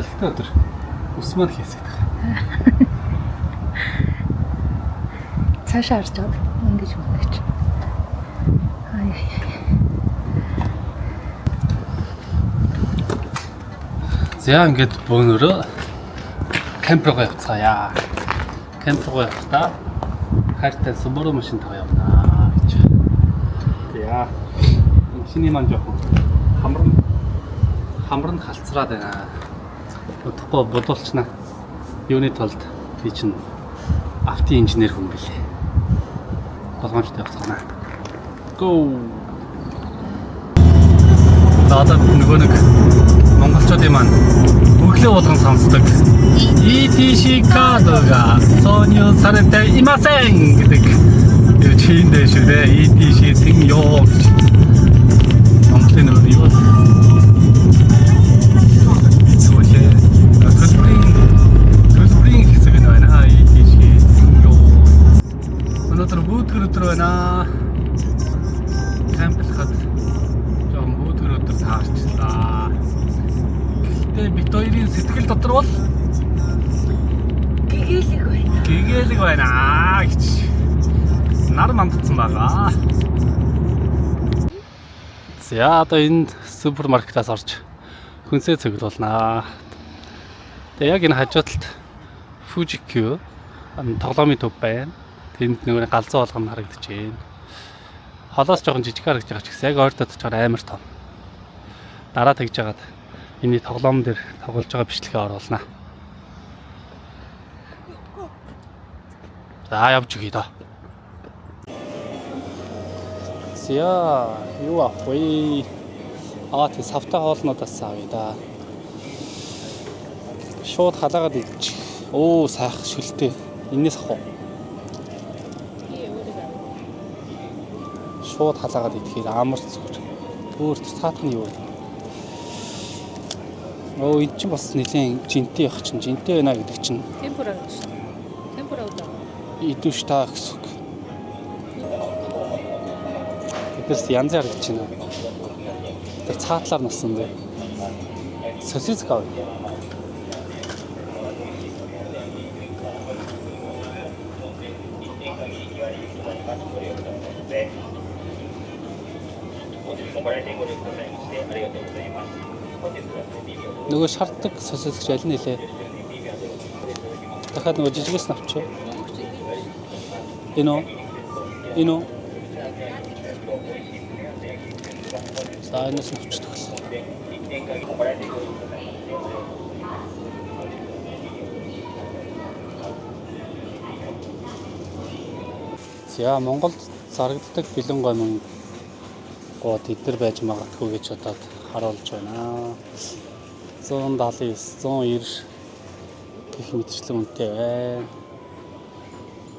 салхитай өдөр ус маань хийсэх. Цаашаа харж байгаа. Ингэж мөнгөч. За ингээд бөөнөрөө кемп руу явцгаая. Кемп руу явахдаа хайртай Subaru машин тав явнаа гэж. За машины маань жоохон хамрын халцраад байна. Удахгүй бодуулчнаа. Юуны тулд би чинь авто инженер хүн билээ. Болгоомжтой явцгаана. Go. Надад нөгөө нэг монголчуудын маань өглөө болгон сонсдог ETC кадга сонё сартай имасен гэдэг юу чиндээ шүү дээ. ETC синьё гэж. Монголын нэр юу? Төлбөрийн хэсэг нь байна. ETC синьё. Өнөөдөр бүүтгэр өдөр байна. Камплахад жоохон бүүтгэр өдөр таарчлаа. Гэтэ бит хоёрын сэтгэл дотор бол гэгээлэг байна гэж нар мандсан байгаа. За одоо энэ супермаркетаас орж хүнсээ цуглуулнаа. Тэгээ яг энэ хажуудалд Fuji-Q тоглоомын төв байна. Тэнд нөгөө галзуу болгоно харагдаж байна. Холоос жоохон жижиг харагдаж байгаа ч гэсэн яг ойр дотор амар том. Дараа тэгж жагаад энэ тоглоом дээр тоглож байгаа бичлэгээ оруулнаа. За явж өгье доо. За юу авах вэ? Тэг савтай хоолнуудаас авъя да. Шууд халаагаад идчих. Оо сайх шүлтэй. Энээс авах уу? Шууд халаагаад идэхээр амар зүгээр. Өөр цаатах нь юу вэ? Оо энэ чинь бас нэлийн жинтэй явах чинь жинтэй байна гэдэг чинь. Темпура гэж шүү. Темпура удаа. Идэвч таа гэсэн үг. Тэднээс янз бүр гэж байна. Тэр цаатлаар насан дээ. Сосис гав. Нөгөө шаарддаг сосисч аль нь нэлээ. Дахиад нөгөө жижигээс нь авчих. Энэ үү? За энэс нь авчихдаг л. За Монголд зарагддаг бэлэн гомин гоод эдгээр байж магадгүй гэж бодоод харуулж байна. 179, 190 гэх мэтчлэн үнэтэй байна.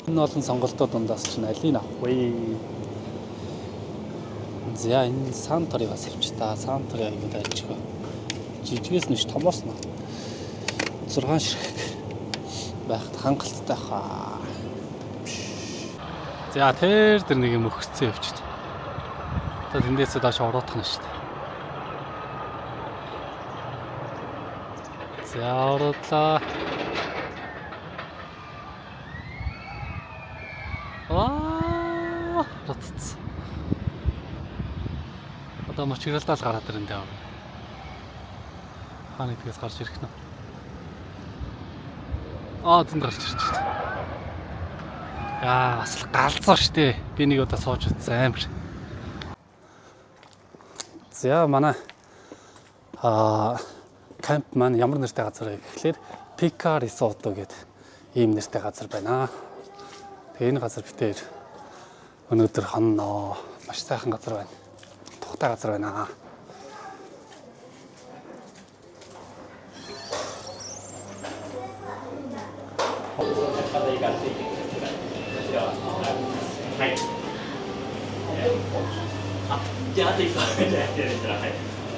Энэ олон сонголтууд дундаас чинь алийг авах вэ? За энэ Санторыг бас авч та. Сантори аюул ажиг. Жижигээс нь томоос нь 6 ширхэг байхад хангалттай хаа. За тэр нэг юм өгцсөн явчих. Одоо тэндээсээ доош ороодох нь шүү дээ. За ороодлаа. Роцц. Одоо мочиралдаа л гараад ирэндээ. Хааны тэгээс гарч ирэх нь. Тэнд гарч ирж байна. Бас галзуу штэ. Би нэг удаа сууж утсан амар. За манай камп маань ямар нэртэй газар вэ гэхлээр Pika Resort гэдэг ийм нэртэй газар байна. Тэгээ энэ газар битээр өнөөдөр хонноо маш сайхан газар байна. Тухтай газар байна.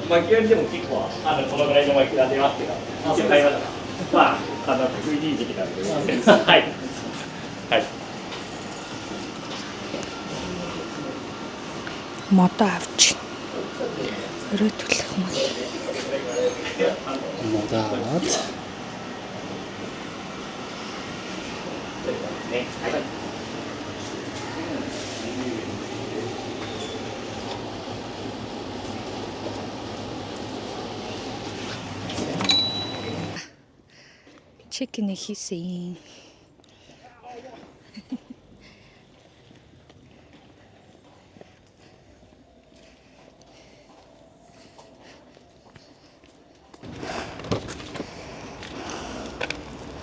巻き割りでも結構このぐらいの巻き割り出ますけど、一応買いました。まあ得意いい時期なんで、はい。はい。Мото авч. Өрөө төлөх юм. Модаад. 치킨을 хийсэн.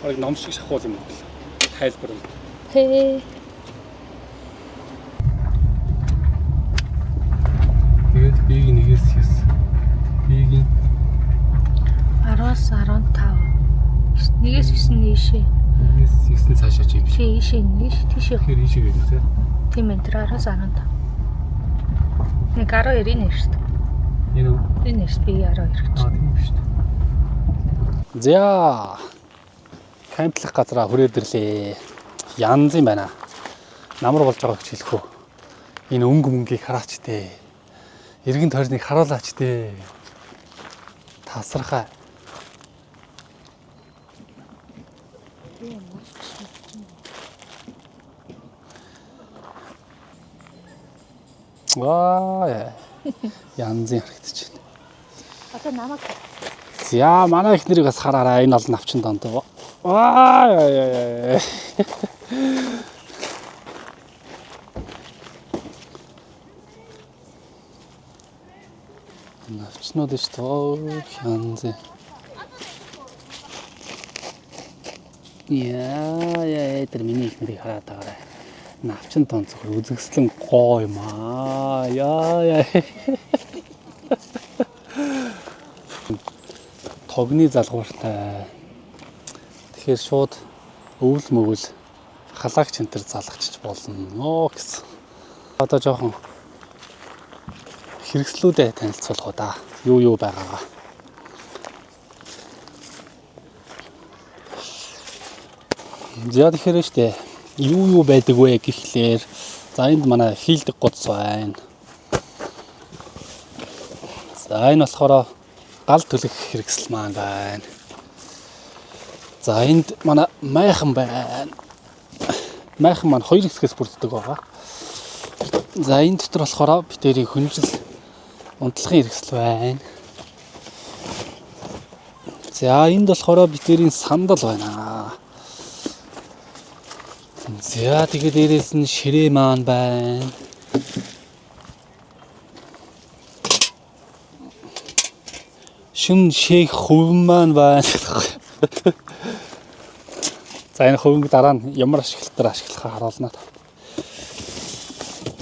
Бараг ном шиг шахуул юм бол тайлбар юм. Хээ. Тэгээд бийг нэгээс хийс. Бигийн 10-аас 15. Нэгээс 9 нийшээ. нэгээс 9 цаашаа ч юм шиг. Ийшээ нийш тийшээ. Тэгэхээр ийшээ гэнэ тий. Тийм энэ 10-аас 15. Нэг 12 нэр шүү дээ. Энэ үү? Энэ нэр би 12 гэж. Тийм биш үү. За. Камплах газараа хүрээд ирлээ. Янз юм байна. Намар болж байгааг ч хэлэхүү. Энэ өнгө мөнгийг хараач дээ. Иргэн тойрныг харуулаач дээ. Тасархай. Ваа. Янз юм харагдаж байна. Одоо намайг За манай их нэрийг бас хараарай. Энэ бол навчин донд. Ваа. Навчнууд ш тоо янз. Яа тэр миний их нэрийг хараад байгаарай. Навчин донд зөвхөн үзэгслэн гоо юм аа. Яа. Тогны залгууртай. Тэгэхээр шууд өвөл мөвөл халаагч энтер залгачиж болно гэсэн. Одоо жоохон хэрэгслүүдээ танилцуулах уу да. Юу байгаагаа. За тэгэхээр штэ юу байдаг вэ гэхлээр за энд манай хийлдэг гоц байна. За энэ болохоор гал төлөх хэрэгсэл маань байна. За энд манай майхан байна. Майхан маань хоёр хэсгээс бүрддэг байгаа. За энэ дотор болохоор битэрийн хүнжил унтлагын хэрэгсэл байна. За энд болохоор битэрийн сандал байна. За тэгээд дээрээс нь ширээ маань байна. Шүн шээх хувин маань байна. За энэ хувинг дараа нь ямар ашиглалтаар ашиглахаа харуулна.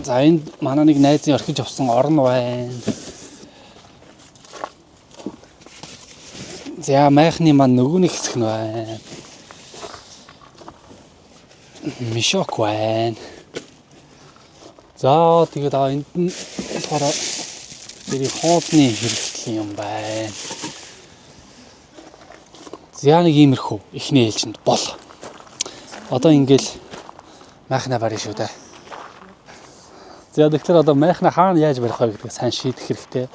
За энд манай нэг найзын орхиж авсан орн байна. За майхны маань нөгөө нэг хэсэг нь байна. Мишок байна. За тэгээд энд нь болохоор тэрийг хоолны хэрэгсэл юм байна. За нэг иймэрхүү ихний ээлжинд бол. Одоо ингээл майхна барь шүү дээ. За тэгэхээр одоо майхна хаана яаж барих вэ гэдгийг сайн шийдэх хэрэгтэй.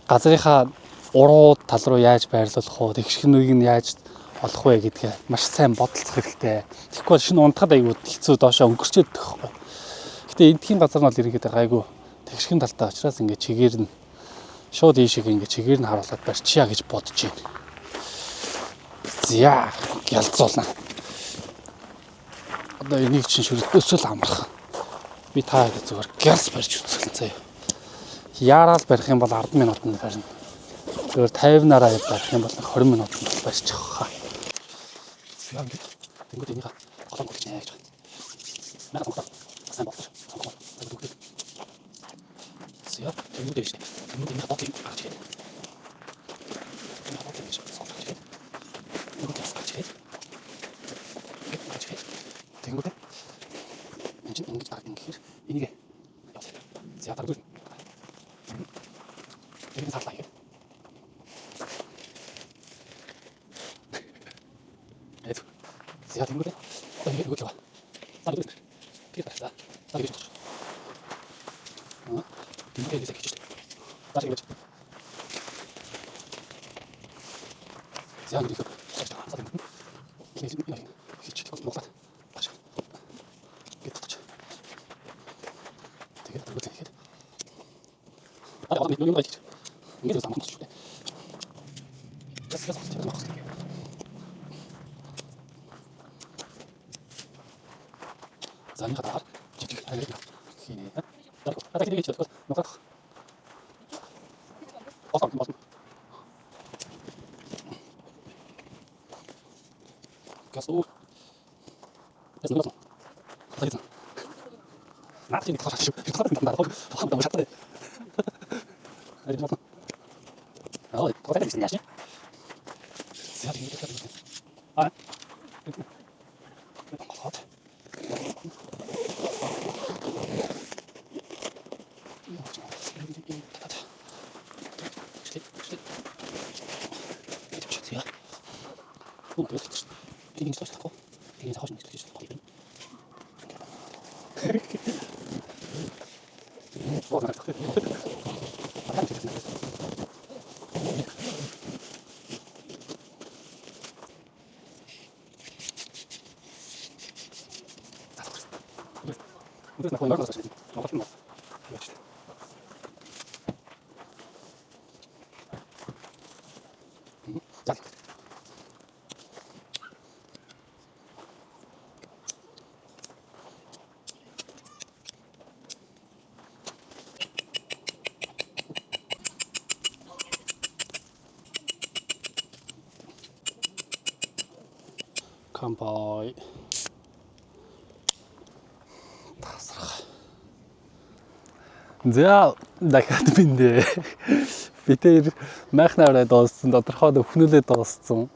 Газрынхаа урууд тал руу яаж байрлуулах вэ? Тэгших нүгийг нь яаж олох вэ гэдгээ маш сайн бодолцох хэрэгтэй. Тэгэхгүй шинэ унтахад аягүй хэцүү доошоо өнгөрчөөд байхгүй. Гэтэ эндхийн газар нь бол иргэдэг айгүй тэгшхэн талтай учраас ингээд чигээр нь шууд ийшээ ингээд чигээр нь харуулад барьчихъя гэж бодож байна. За ялцуулна. Одоо энийг чинь шүрдөөсөө л амарх. Би та зүгээр гялс барьж үзсэн заяа. Яарал барих юм бол 10 минутанд барина. Зүгээр 50-аараа барих юм бол 20 минутанд барьчих хаа. Яг ингэ. Тэнгүүд энийг голом болгож нэ гэж байна. Маа гоо. Сайн болчих. Сонгоо. Тэгвэл тэнгүүд дэвш. Тэнгүүд энийг бодлыг гаргаж ирээ. Энийг бодлыг сонгож ирээ. Тэнгүүд ясгаж ирээ. Тэнгүүд энэ чинь ингэж дардаг гэхээр энийг за дардаг. Тэгээд цаалаа юм. За тэнгүүд одоо ингэ өгөх. За дүүс. Тэгээд за. За гэж бодож. Тэнгүүд хийсэ гэж. За гэж. За ингэ хэлээ. Хийчих болоод. Баш. Гэтэж. Тэгээд дөрөв хийхэд. Аа юм байж. Ингээд л амарч шүү дээ. Тэсгээс тийм багс. За энэ хатаар жижиг хайр хийнэ. Дараа тэгээд хийчих бол нугах. Болсон. Gasoo. Das ist nur so. Nach dem Quatsch. Ich kann nicht mehr. Da muss ich. Oh, ich brauche ein bisschen. Sehr gut. Ah. Gott. Oh, das ist 이게 좋았고 이게 사고 싶은 게 있을 것 같아. 컴바이 За дахиад биндээ би тэр майхнаараа дууссан тодорхой өхнөлөө дууссан.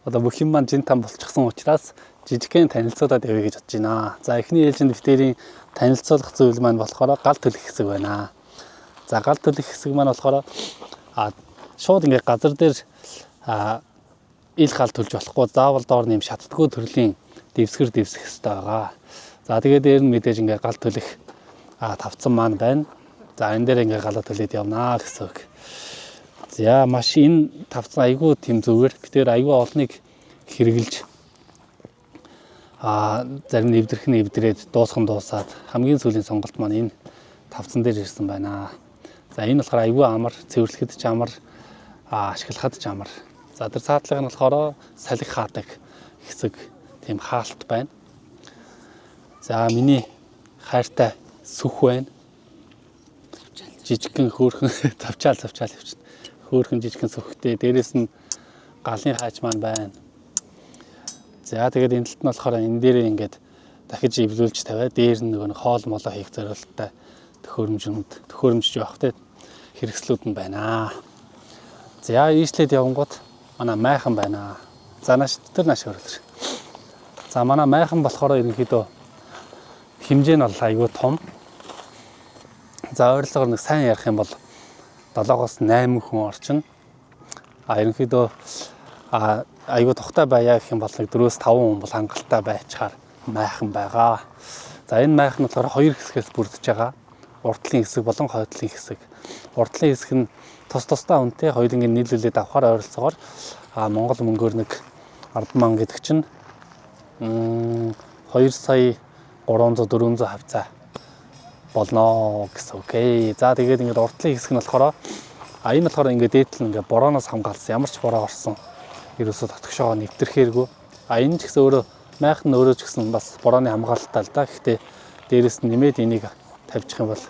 Одоо бүх юм маань жин там болчихсон учраас жижигхэн танилцуулаад явъя гэж бодож байна. За эхний ээлжинд битэрийн танилцуулах зүйл маань болохоор гал төлөх хэсэг байна. За гал төлөх хэсэг маань болохоор шууд ингээд газар дээр ил гал төлж болохгүй заавал доор нэм шатдаггүй төрлийн дэвсгэр дэвсэх хэрэгтэй байгаа. За тэгээд дээр нь мэдээж ингээд гал төлөх тавцсан маань байна. За энэ дээр ингээд галаа төлөд явнаа гэсэн үг. За маш энэ тавцсан айгүй тийм зүгээр. Битээр айгүй олныг хэрэгжилж зарим нь эвдрээд дуусаад хамгийн сүүлийн сонголт маань энэ тавцсан дээр ирсэн байна. За энэ болохоор айгүй амар, цэвэрлэхэд ч амар, ашиглахад ч амар. За тэр цаатлага нь болохоор салхи хаадаг хэсэг тийм хаалт байна. За миний хайртай сүх байна. Жижигхэн хөөрхөн завчаал явчихна. Хөөрхөн жижигхэн сүхтэй. Дээрээс нь галын хаач маань байна. За тэгээд энэ талд нь болохоор энэ дээр ингээд дахиж эвлүүлж тавиад дээр нь нөгөө хоол молоо хийх зорилттой төхөөрөмжж явах те хэрэгслүүд нь байна. За ийшлээд явангууд манай майхан байна. За тэр нааш хөрөлж. За манай майхан болохоор ерөнхийдөө хэмжээ нь бол айгүй том. За ойрлогоор нэг сайн ярих юм бол 7-8 хүн орчин. Ерөнхийдөө айгүй тухтай байя гэх юм бол нэг 4-5 хүн бол хангалттай байчаар майхан байгаа. За энэ майхан болохоор хоёр хэсгээс бүрдэж байгаа. Урдлын хэсэг болон хойдлын хэсэг. Урдлын хэсэг нь тусдаа үнэтэй хоёулангийн нийлүүлээд авахаар ойролцоогоор Монгол мөнгөөр нэг 10 мянган гэдэг чинь 2 сая 300-400 хавцаа болно гэсэн үг. За тэгээд ингээд уртлын хэсэг нь болохоор энэ болохоор ингээд дээдл нь ингээд борооноос хамгаалсан. Ямар ч бороо орсон ерөөсөө татгшоо нэвтрэхээргүй. Энэ ч гэсэн өөрөө майхан нь өөрөө ч гэсэн бас борооны хамгаалалттай л да. Гэхдээ дээрэс нь нэмээд энийг тавьчих юм бол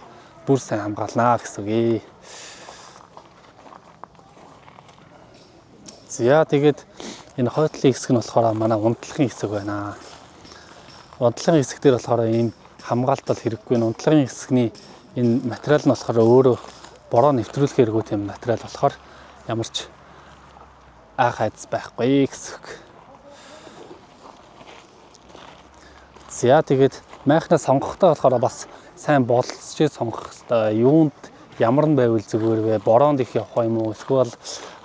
бүр сайн хамгаалнаа гэсэн үг. За тэгээд энэ хойдлын хэсэг нь болохоор манай унтлагын хэсэг байна. Унтлагын хэсэг дээр болохоор ийм хамгаалт бол хэрэггүй. Унтлагын хэсэгний энэ материал нь болохоор өөрөө бороо нэвтрүүлэхээргүй тийм материал болохоор ямар ч хайц байхгүй гэсэн үг. За тэгээд майхнаа сонгохдоо болохоор бас сайн болцож сонгох хэрэгтэй. Юунд ямар нь байвал зүгээр вэ? Бороонд их явах юм уу? Эсвэл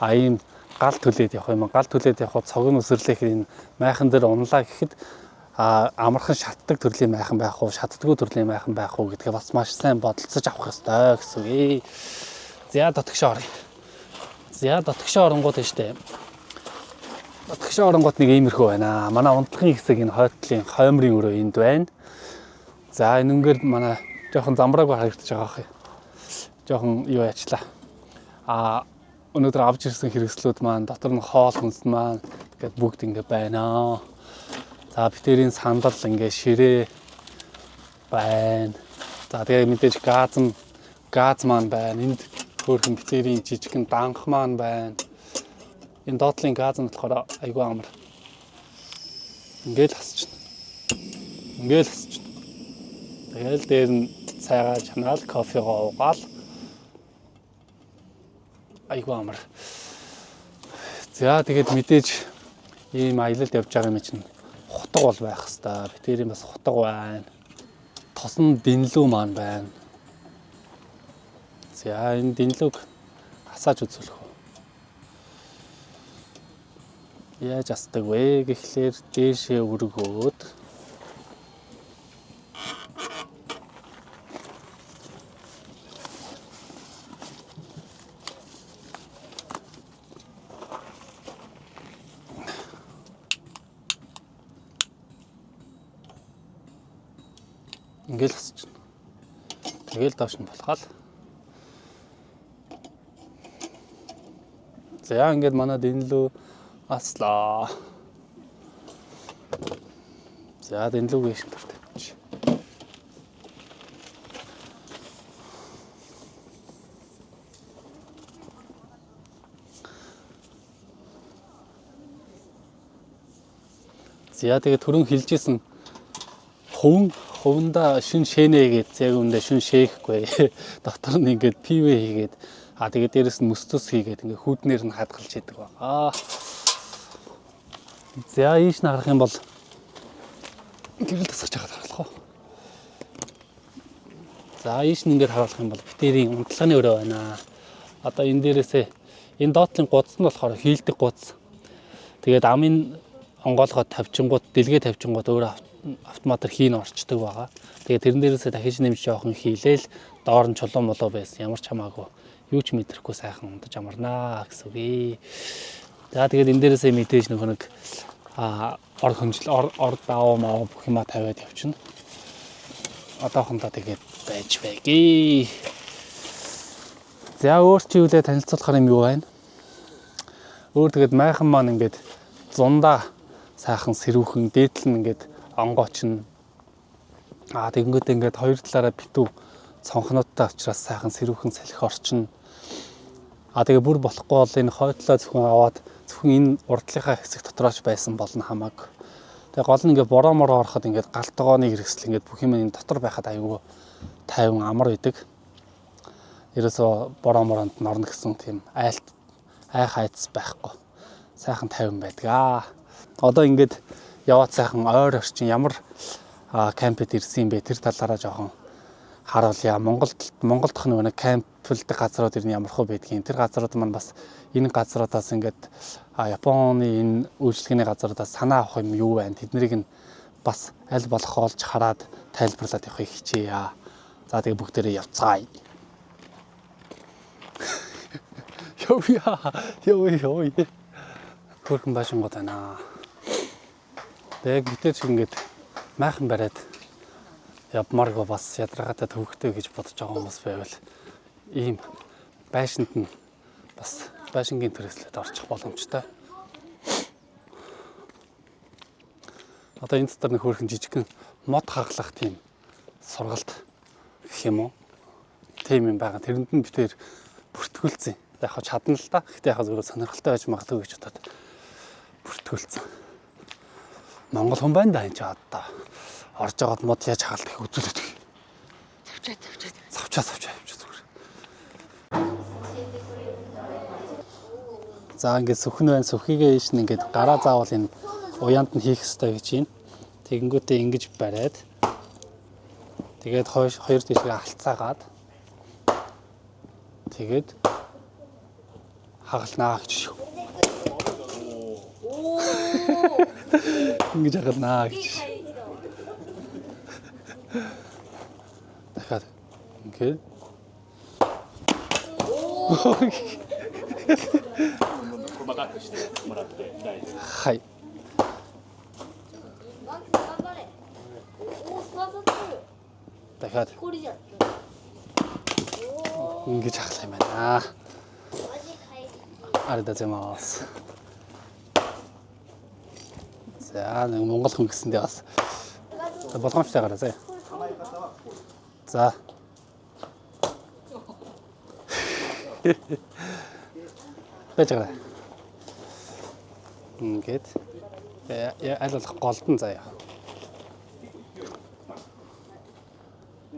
ийм гал төлөөд явах юм. Гал төлөөд явхад цог нь өсөрлөх энэ майхан дээр унлаа гэхэд амархан шатдаг төрлийн майхан байх уу, шатдаггүй төрлийн майхан байх уу гэдгээ бас маш сайн бодолцож авах хэрэгтэй гэсэн үг. За дотгошоо оръё. За дотгошоо оронгууд нь штэ. Тэгш оронгот нэг иймэрхүү байна. Манай унтлагын хэсэг энэ хойтлын хоймрын өрөө энд байна. За энэ үнгээр манай жоохон замбрааг харагдаж байгаа юм. Жоохон юу яачлаа. Өнөөдөр авч ирсэн хэрэгслүүд маань дотор нь хоол хүнс маань ингээд бүгд ингэ байна. За битэрийн сандал ингээ ширээ байна. За тэгээ мэдээж газ маань байна. Энд хөөрхөн битэрийн жижигхэн данх маань байна. Энэ доотлын газ нь болохоор айгүй амар. Ингээл хасчихна. Тэгэл дээр нь цайгаа чанаал, кофегоо уугаал. Айгүй амар. За тэгээд мэдээж ийм аялалд явж байгаа юм чинь хутга бол байх хэвээр. Битэрийн бас хутга байна. Тосон дэнлүү маань байна. За энэ дэнлүүг хасааж үзүүлэх. Яаж асдаг вэ гэхлээр дээшээ өргөөд ингээл хасчихна. Тэгэл доош нь болохоо. За ингээд манай дэнлүү аслаа. За дэнлүүгээ шин тавьчих. За тэгээд түрүүн хэлжсэн хуванда шин шэнэ гэж яг үндэ шин шээхгүй. Дотор нь ингээд пивэ хийгээд тэгээд дээрэс нь мөстөс хийгээд ингээд хүүднэр нь хадгалж идэг байгаа. За ийш нь харах юм бол гэрэл тасгаж байгаад харуулах уу. За ийш нь ингээд харуулах юм бол битэрийн унтлагын өрөө байна. Одоо энэ дээрээсээ энэ доотлын гудас нь болохоор хийлдэг гудас. Тэгээд амын онгоолгоод тавьчингууд, дэлгээ тавьчингууд өөрөө автоматар хийн орчдөг байгаа. Тэгээд тэрэн дээрээсээ дахиж нэмж жоохон хийлээл доор нь чулуун молоо байсан. Ямар ч хамаагүй юу ч мэдрэхгүй сайхан унтаж амарнаа гэсэн үг. За тэгээд энэ дээрээсээ мэдээж нэг ор хөнжил ор даав маа бүх юма тавиад явчихна. Одоохондоо тэгээд байж байги. За өөр чи үлээ танилцуулах юм юу байна? Өөр тэгээд майхан маань ингээд зундаа сайхан сэрүүхэн дээдл нь ингээд онгооч нь тэгэнгүүт ингээд хоёр талаараа битүү цонхнуудтай учраас сайхан сэрүүхэн салхи орчин. Тэгээ бүр болохгүй бол энэ хойтлоо зөвхөн аваад зөвхөн энэ урдлынхаа хэсэг дотрооч байсан болно хамаагүй. Тэгээ гол нь ингээд бороо мороо ороход ингээд галтгооны хэрэгсэл ингээд бүх юм энэ дотор байхад аюу тайван амар байдаг. Ерөөсө бороо моронд норно гэсэн тийм ай хайц байхгүй. Сайхан тайван байдаг. Одоо ингээд яваад сайхан ойр орчин ямар кампэд ирсэн бэ? Тэр талаараа жоохон харуулъя. Монголдох нэг камплдэг газрууд ирнэ ямар хөө байдгийг. Тэр газрууд маань бас энэ газруудаас ингээд Японы энэ үйлчлэгээний газруудаас санаа авах юм юу байна? Тэднийг нь бас аль болох олж хараад тайлбарлаад явахыг хичээе. За тэгээ бүгдээрээ явцгаая. Ёо. Хөрхөн башингууд байна. Тэгээд битэр шиг ингээд майхан бариад явмааргүй бас ядаргаатай төвхтэй гэж бодож байгаа хүмүүс байвал ийм байшинд нь бас байшингийн төрөслөд орчих боломжтой. Одоо энэ дотор нэг хөрхөн жижигхэн мод хаглах тийм сургалт гэх юм уу? Тийм юм байгаа. Тэрэнд нь битэр бүртгүүлсэн. Яг хаа чадна л та. Гэхдээ яг зөвхөн сонирхолтой байж магадгүй гэж бодоод бүртгүүлсэн. Монгол хүн байна да энэ ч одоо орж байгаад мод яаж хаалт их үзүүлээд. Завчаа зүгээр. За ингээд сүхэн байна. Сүхийгээ ийш нь ингээд гараа заавал энэ уяанд нь хийх хэрэгтэй гэж юм. Тэгэнгүүтээ ингэж бариад тэгээд хоёр тишгээ алцаагаад тэгээд хагалнаа гэж шүү. Ингэж хагалнаа гэж. Дахиад ингээд. 細かくしてもらって大丈夫。はい。дахиад ингэж хахлах юм байна. Аридазамаас. За нэг монгол хүн гэсэндээ бас болгоомжтой гараа заа. За. Байж гараа. Ингээд аль болох голдон заяа.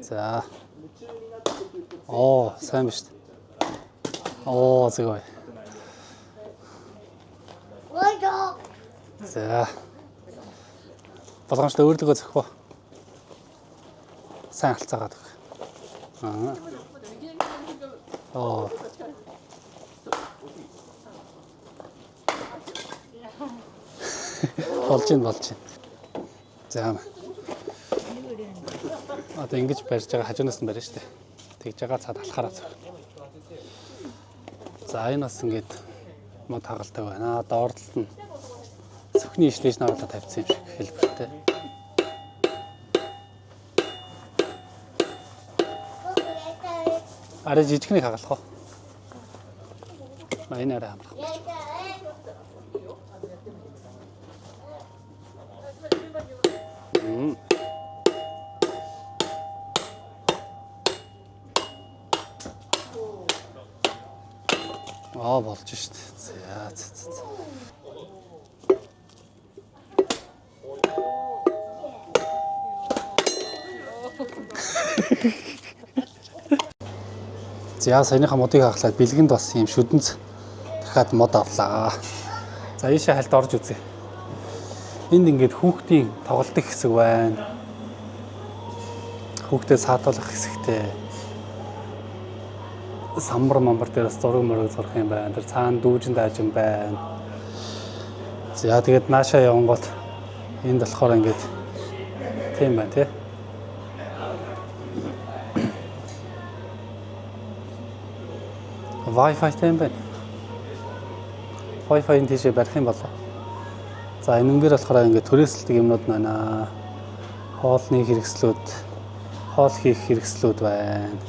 За. Оо, сайн биш. Оо, згой. За. Болгоомжтой өөрлөгөө зөхөө. Сайн халцаагаад өг. Аа. Оо. Болж байна. За. Одоо ингэж барьж байгаа хажуунаас нь барьна шүү дээ. Тэгж байгаа цаад алхаараа зөв. За энэ бас ингэж мод хагалтай байна. Доорлол нь сүхний ишлэж наруулаад тавьсан юм шиг хэлбэртэй. Арай жижигнийг хагалах уу? Энэ арай хамрах. Болж шүү дээ. За. За саяныхаа модыг хаглаад бэлгэнд бас юм шүдэнц дахиад мод авлаа. За ийшээ хальт орж үзье. Энд ингээд хүүхдийн тоглолтын хэсэг байна. Хүүхдээ саатуулах хэсэгтэй. Самбар дээрээс зураг зурх юм байна. Тэр цаана дүүжин даажин байна. За тэгээд наашаа явангууд энд болохоор ингээд тийм байна тий. Wi-Fi тийм байна. Wi-Fi-ийн тийшээ барих юм болоо. За энэ үнээр болохоор ингээд түрээсэлдэг юмнууд байна. Хоолны хэрэгслүүд, хоол хийх хэрэгслүүд байна.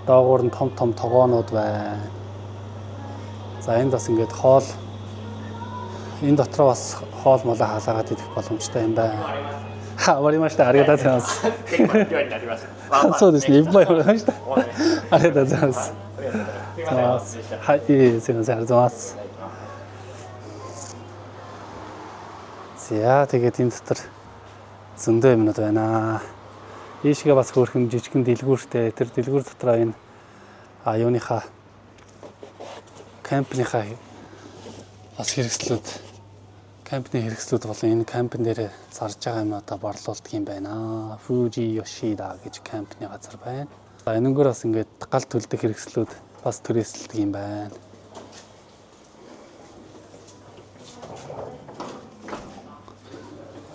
Доогуур нь том тогоонууд байна. За энд бас ингээд хоол энэ дотроо бас хоол молоо хаалгаад идэх боломжтой юм байна. Варимаштай аригадазаас.そうですね。いっぱいおりました。ありがとうございます。はい、すみません。ありがとうございます。За тэгээд энэ дотор зөндөө юмнууд байна. Ийшгээ бас хөөрхөн жижигхэн дэлгүүртэй. Тэр дэлгүүр дотроо энэ юуныхаа кампныхаа бас хэрэгслүүд, кампны хэрэгслүүд болон энэ кампн дээр зарж байгаа юм одоо борлуулдаг юм байна. Fuji Yoshida гэж кампны газар байна. За энэгээр бас ингээд гал төлдөг хэрэгслүүд бас түрээсэлдэг юм байна.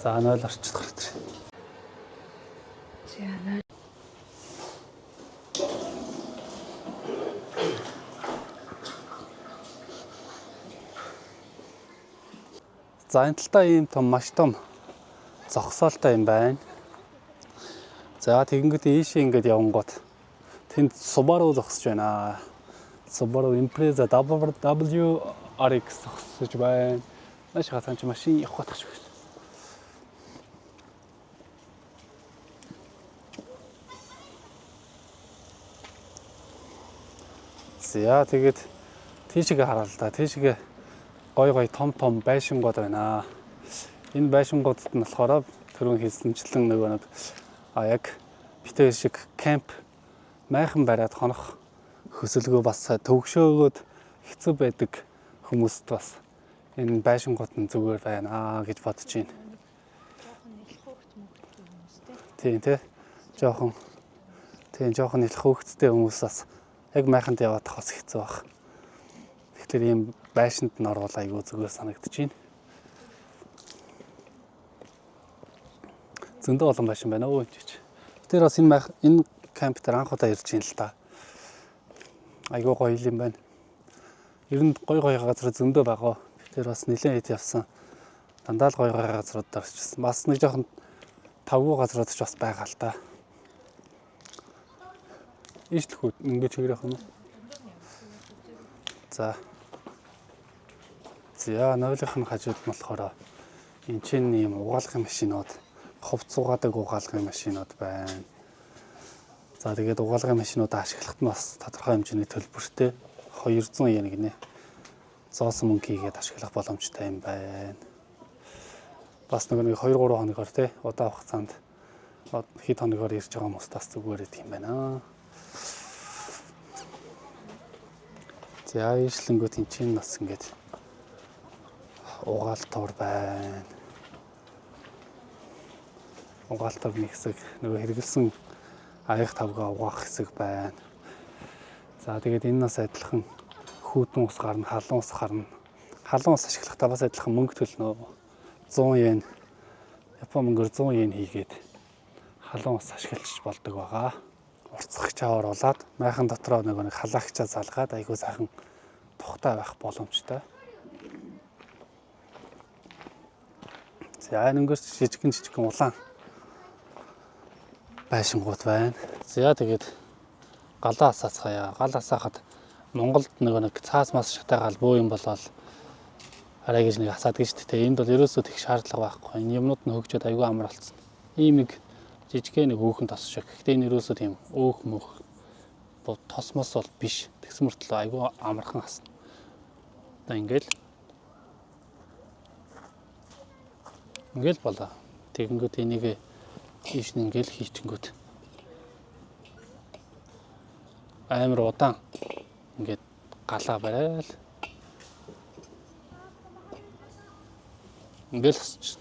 За 0 орчдох хэрэгтэй. За энэ талтаа ийм том маш том зогсоолтой юм байна. За тэгэнгүүт ийшээ ингээд явангууд тэнд Subaru зогсож байна. Subaru Impreza WRX зогсож байна. Маш хацаач машин явах гэж байна. За тэгээд тийшээ хараа л да. Тийшээ гой том байшингууд байна. Энэ байшингуудад нь болохоор түрүүн хэлсэнчлэн нөгөө нэг яг битээ шиг камп майхан бариад хонох хөсөлгөө бас төвөгшөөгөөд хэцүү байдаг хүмүүст бас энэ байшингууд нь зүгээр байна гэж бодож байна. Тийм тий. Жохон их хөөгцтэй хүмүүс бас яг майханд яваад тахаас хэцүү баг. Тэгэхээр ийм байшинд нь орвол айгүй зүгээр санагдаж байна. Зөндөө олон байшин байна өө энэ. Тэр бас энэ камп дээр анх удаа ирж байна л та. Айгүй гоё юм байна. Ер нь гой газар зөндөө байгаа. Тэр бас нэлээд хэд явсан. Дандаа л гой газрууд дарчихсан. Бас нэг жоохон тавгүй газрууд ч бас байгаа л та. Ижлэхүүд ингээд чигрэх юм уу? За. За, нойлынхын хажууд нь болохоор энэ чинь ийм угаалгын машинууд, ховц угаадаг угаалгын машинууд байна. За, тэгээд угаалгын машинуудаа ашиглахад нь бас тодорхой хэмжээний төлбөртэй 200 yen гинэ. Зоосон мөнгө хийгээд ашиглах боломжтой юм байна. Бас нэг 2-3 хоногор те удаан хугацаанд хэд хоногор ирж байгаа хүмүүс тас зүгээр идэх юм байна. За, ижлэнгүүд энэ чинь бас ингээд угаалтуур байна. Угаалтуур нэг хэсэг нөгөө хэрэгэлсэн аяг тавгаа угаах хэсэг байна. За, тэгээд энэ нас адилхан хүүтэн ус гарна, халуун ус гарна. Халуун ус ашиглахдаа бас адилхан мөнгө төлнө. 100 yen. Япон мөнгөөр 100 yen хийгээд халуун ус ашиглаж болдог байгаа. Урцгах чавар болоод майхан дотроо нэг халаагчаа залгаад айгүй сайхан тухтай байх боломжтой. За, өнгөрч жижигэн улаан байшингууд байна. За, тэгээд галаа асаацгаая. Гал асаахад Монголд нэг цаас мас шатайгаал бөө юм болоод арай гэж нэг асаадаг шүү дээ. Энд бол ерөөсөө тех шаардлага байхгүй. Энэ юмнууд нь хөгжөөд айгүй амар болсон. Ийм нэг жижигхэн нэг өөхөн тос шиг. Гэхдээ энэ ерөөсөө тийм өөх мөх тосмос бол биш. Тэгсэн мөртлөө айгүй амархан асна. Одоо ингээл болоо. Тэгэнгүүт энийг ийш нь ингээл хийчихэнгүүт амар удаан ингээд галаа барайл. Ингээл хасч.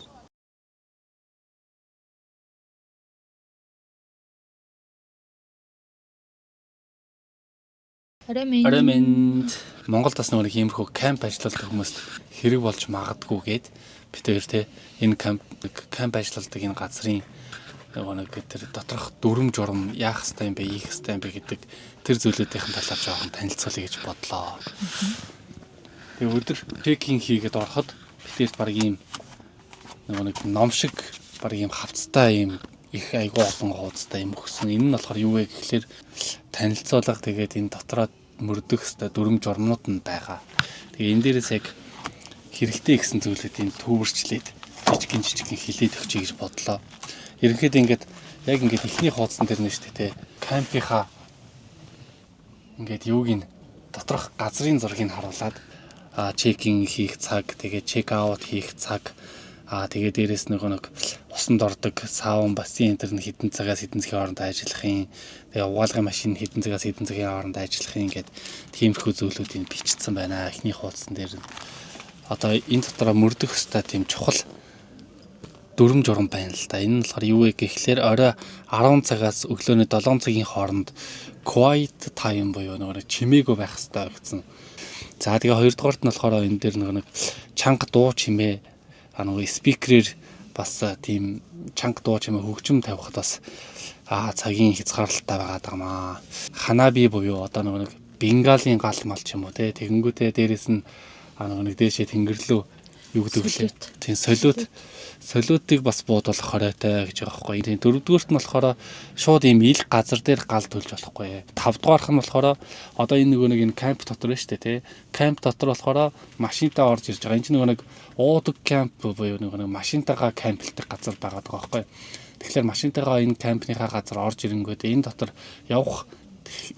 Аремент Монголд бас нэг иймэрхүү камп ажилладаг хүмүүст хэрэг болж магадгүй гээд бид хоёр те энэ камп ажилладаг энэ газрын нэг тэр доторх дүрм журм яах хэвтэй юм бэ, ийх хэвтэй юм бэ гэдэг тэр зүйлүүдийн талаар жоохон танилцуулъя гэж бодлоо. Тэгээ өдөр чекинг хийгээд ороход бидэрт баг ийм нэг ном шиг баг ийм хавцтай ийм их айгүй олон хуудастай юм өгсөн. Энэ нь болохоор юу вэ гэхэлэр танилцуулга тэгээд энэ дотроо мөрдөх хэвээр дүрм журмнууд нь байгаа. Тэгээ энэ дээрээс яг хэрэгтэй гэсэн зүйлүүдийн төвөрчлээд жижигэн хилээд өгчий гэж бодлоо. Ерөнхийдөө ингээд яг ингээд ихний хуудсан дээр нь шүү дээ. Кампийнхаа ингээд юуг нь доторх газрын зургийг харуулад чекинг хийх цаг, тэгээд чек аут хийх цаг, тэгээд дээрэс нэг усанд ордог саун бассейн энэ нь хэдэн цагаас хэдэн цагийн хооронд ажиллах юм. Тэгээ угаалгын машин хэдэн цагаас хэдэн цагийн хооронд ажиллах юм гэдэг тиймэрхүү зүйлүүдийг бичсэн байна. Эхний хуудсан дээр нь одоо энэ дотроо мөрдөх хэвээр тийм чухал дүрм журм байна л да. Энэ нь болохоор юу вэ гэхлээр орой 10 цагаас өглөөний 7 цагийн хооронд quiet time буюу нэг чимээгүй байх хэрэгтэй гэсэн. За тэгээ хоёрдугаарт нь болохоор энэ дээр нэг чанга дуу чимээ нэг спикерээр бас тийм чанга дуу чимээ хөгжим тавихад бас цагийн хязгаарлалтай байгаа даа. Ханаби буюу одоо нэг бенгалийн гал мал ч юм уу те тэгэнгүүтээ дээрэс нь нэг дээшээ тэнгэр рүү юу гэдэг вэ? Тийм солиотыг бас буудуулах хоройтой гэж байгаа байхгүй. Тийм дөрөвдүгээрт нь болохоор шууд ийм ил газар дээр гал төлж болохгүй. Тавдугаарх нь болохоор одоо энэ нэг энэ камп дотор нь шүү дээ тий. Камп дотор болохоор машинтаа орж ирж байгаа. Энэ чинь нэг уудаг камп буюу нэг машинтайгаа камплдаг газар байгаа байхгүй. Тэгэхээр машинтайгаа энэ кампныхаа газар орж ирэнгүүт энэ дотор явах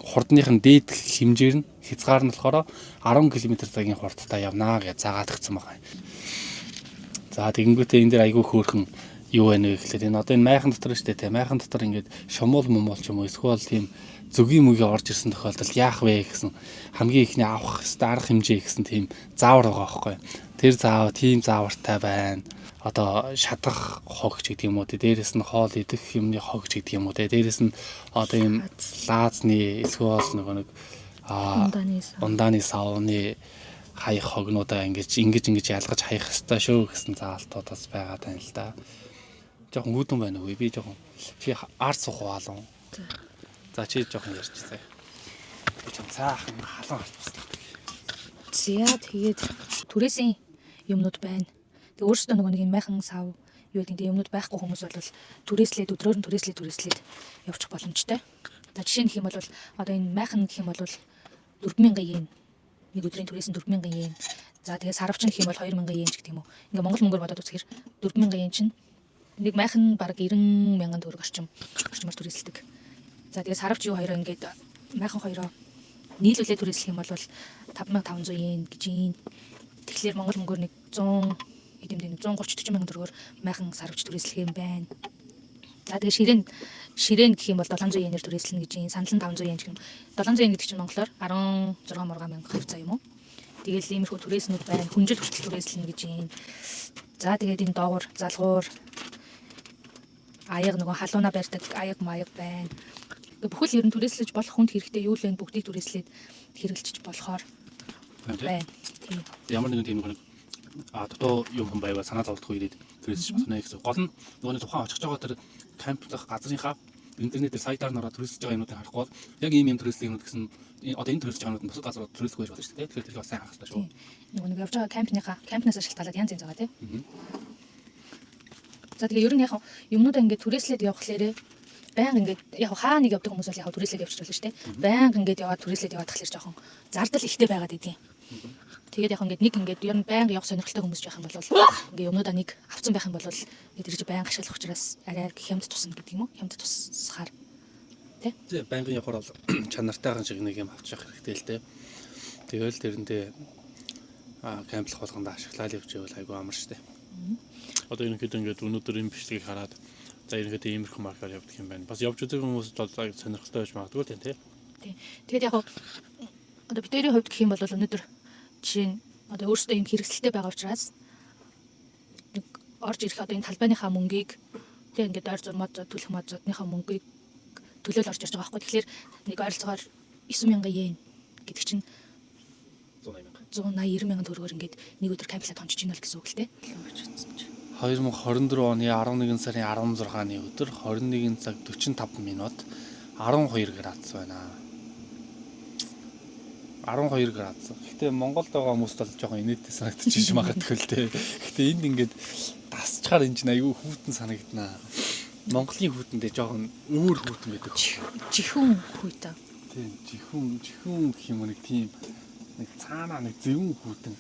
хурдных нь дээд хэмжээр нь хязгаар нь болохоор 10 км/цагийн хурдтай явнаа гэж заагаадгцсан байгаа. За тэгэнгүүтээ энэ дээр айгүй хөөрхөн юу байна вэ гэхэлээ энэ одоо энэ майхан дотор шүү дээ. Майхан дотор ингээд шумуул мумуул ч юм уу эсвэл тийм зөгийн мөгийн орж ирсэн тохиолдолд яах вэ гэсэн хамгийн ихний авах хэвээр арга хэмжээ гэсэн тийм заавар байгаа байхгүй. Тэр тийм заавартай байна. Одоо шатах хогч гэдэг юм уу те дээрэс нь хоол идэх юмны хогч гэдэг юм уу те дээрэс нь одоо ийм лаазны эсвэл нэг ундааны сауны хаях хогнуудаа ингэж ялгаж хаях хэвээр шүү гэсэн заалтуудаас байгаа тань л да. Жохон үүдэн байна уу? Би жохон чи арт суух хаалан. За чи жохон ярьж сая. Би ч цаахан халуун албаслаа. За тэгээд түрээсийн юмнууд байна. Тэг өөрөөсөө нөгөө нэг юм майхан сав юу гэдэг юмнууд байхгүй хүмүүс бол түрээслээд өдрөөр нь түрээслээд явчих боломжтой. За жишээ нь гэх юм бол одоо энэ майхан гэх юм бол 4000 yen. Нэг өдрийн түрээс нь 4000 yen. За тэгээд сарвч нь гэх юм бол 2000 yen ч гэдэг юм уу. Ингээ монгол мөнгөөр бодоод үзэхээр 4000 yen чинь нэг майхан бараг 90,000 төгрөг орчмоор түрээсэлдэг. За тэгээд сарвч юу хоёроо ингээд майхан хоёроо нийлүүлээд түрээслэх юм бол 5500 yen гэж юм. Тэгэхээр монгол мөнгөөр нэг 100 эдэмдээ 130-40 мянган төгрөгөөр майхан сарвч түрээслэх юм байна. За тэгээ ширээн гэх юм бол 700 yen-ээр түрээслэнэ гэж юм. Санал нь 500 yen гэх юм. 700 yen гэдэг чинь монголоор 16 мянга хавцаа юм уу? Тэгээл иймэрхүү түрээснүүд байна. Хүнжил хүртэл түрээслэнэ гэж юм. За тэгээд энэ доогуур залгуур аяг нөгөө халууна барьдаг аяг маяг байна. Бүхэл ер нь түрээслэж болох хүнд хэрэгтэй юу л вэ? Бүгдийг түрээслээд хэрэгжилж болохоор байна. Тийм. Ямар нэгэн тийм нэг дутуу юм хүн байвал санаа зовлох үед түрээсэж болно гэсэн. Гол нь нөгөө тухайн очих жоо тэр камплах газрынхаа интернетээр сайтаар нараа түрээсэж байгаа юмнуудыг харахгүй бол яг ийм түрээслэх юмнууд гэсэн одоо энэ түрээсэж байгаа юмнууд бусад газрууд түрээслэхгүй байж болно шүү дээ. Тэгэхээр тэрийг бас сайн харах хэрэгтэй шүү. Нөгөө нэг явж байгаа кампнаас ашиглалаад янз янз байгаа тийм. За тэгээ ер нь яг юмнуудаа ингээд түрээслээд явхлаарэ баян ингээд яг хаа нэг явдаг хүмүүс бол яг түрээслээд явчих болно шүү дээ. Баян ингээд яваад түрээслээд яваад тахлаар жоохон зардал ихтэй байгаад идэв. Тэгээд яг ингээд нэг ингээд ер нь баян явах сонирхолтой хүмүүс байх юм бол ингээд юмнуудаа нэг авцсан байх юм бол ингээд ирж баян ашиглах учраас арай хямд тусна гэдэг юм уу? Хямд тусахаар тий. Тэгээ байнгын явахаар бол чанартайхан шиг нэг юм авчих хэрэгтэй л дээ. Тэгэл тэрэндээ камплах болгонд ашиглаад явж байвал айгүй амар штэ. Одоо ерөнхийдөө ингээд өнөөдөр энэ бичлэгийг хараад за ерөнхийдөө иймэрхүү маркаар явдаг юм байна. Бас явж үзэх хүмүүст бол сонирхолтой байж магадгүй тий. Тий. Тэгээд яг одоо бидний хувьд гэх юм бол өнөөдөр жишээ нь одоо өөрсдөө юм хэрэгсэлтэй байгаа учраас нэг орж ирэх одоо энэ талбайныхаа мөнгийг тэг ингээд ойр зурмод төлөх модзодныхаа мөнгийг төлөөл орж ирж байгаа байхгүй. Тэгэхээр нэг ойролцоогоор 9000 yen гэдэг чинь 180 мянган төгрөгөөр ингээд нэг өдөр камплаа тончиж ийнэ л гэсэн үг л дээ. 2024 оны 11 сарын 16-ны өдөр 21 цаг 45 минут 12 градус байна. 12 градус. Гэтэ Монголд байгаа хүмүүст бол жоохон инээдтэй санагдчих магадгүй л дээ. Гэтэ энд ингээд дасчаар энэ чинь аюу хүүтэн санагдана. Монголын хүүтэндээ жоохон өөр хүүтэн байдаг. Жихэн хүүтэн. Тийм, жихэн гэх юм нэг тийм нэг цаанаа нэг зөвүүн хүүтэн.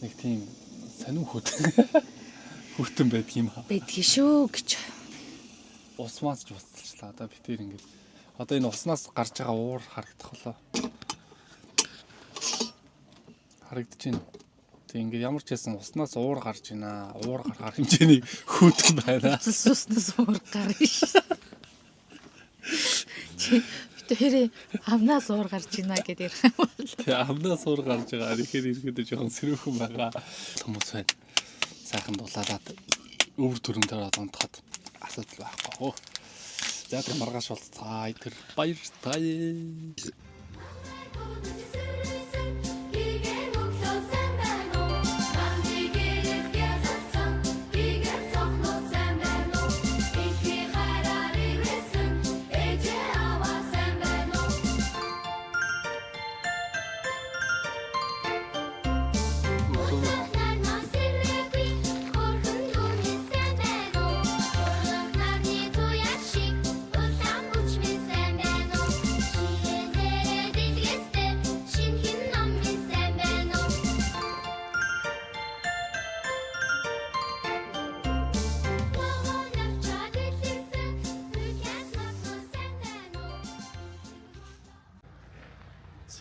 Нэг тийм сонин хүүтэн. Хүүтэн байдаг юм аа. Байдаг шүү гэж. Усмаас ч буцалчлаа. Одоо битээр ингээд одоо энэ уснаас гарч байгаа уур харагдах болоо. Харагдаж байна. Тэг ингээд ямар ч байсан уснаас уур гарч байна. Уур гарахаар хэмжээний хүүтэн байна. Уснаас уур гарна ш. Тэр амнаас уур гарч байна гэдэг юм бол. Тэг амнаас уур гарч байгаа. Тэгэхээр ирэхэд жоохон сэрүүхэн байгаа. Хүмүүс байна. Сайхан дулаалаад өвөр төрөндөө унтахад асуудал байхгүй. За тэр маргааш болцгаа. Тэр баяр таа.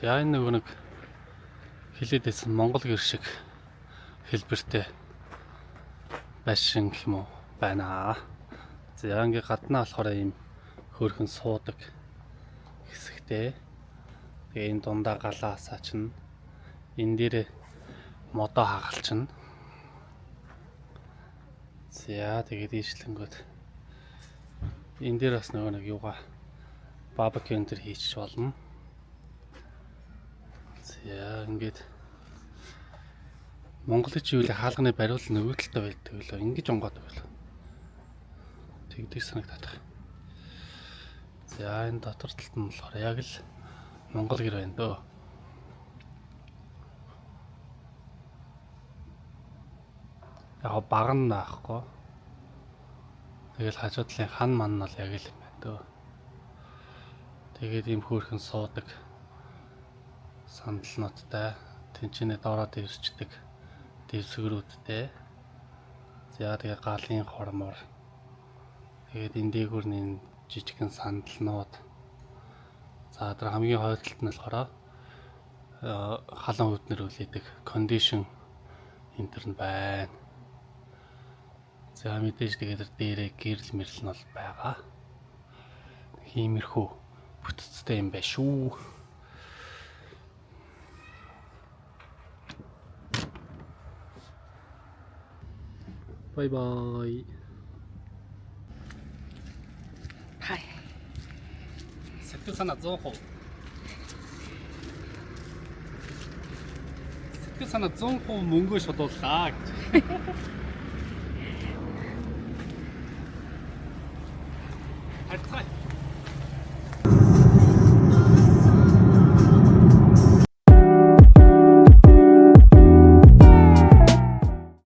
За энэ нэг хэлээд байсан монгол гэр шиг хэлбэртэй байшин гэх юм уу байна. За ингээ гаднаа болохоор ийм хөөрхөн суудаг хэсэгтэй. Тэгээ энэ дундаа галаасаа чинь энэ дээр модоо хагалчихна. За тэгээд ийшлэнгүүд энэ дээр бас нөгөө нэг юугаа барбекю энэ төр хийчих болно. За ингээд Монголын чи үеийн хаалганы бариул нөгөөдөлтэй байдаг лөө ингэж онгоод байл. Тэгдэг санагдаад байна. За энэ дотор талд нь болохоор яг л Монгол гэр байна дөө. Яг баг нь наахгүй. Тэгэл хажуу талын хан ман нь бол яг л юм байна дөө. Тэгээд ийм хөөрхөн суудаг сандалнуудтай тэнцэнэ доороод ирчдэг дэвсгэрүүдтэй. За тэгээ галын хормор. Тэгээд энэ дээгүүрний жижигхэн сандалнууд. За тэр хамгийн хойдолт нь болохоор халан хөвднөр үлээдэг кондишн энэ төр нь байна. За мэдээж тэгээд тэр дээрээ гэрэл мэрэл нь бол байгаа. Иймэрхүү бүтцтэй юм байна шүү. Bye bye. Хай. Сэтгэл санаа 100%. Сэтгэл санаа 100% мөнгөө шодууллаа гэж. Харцгаая.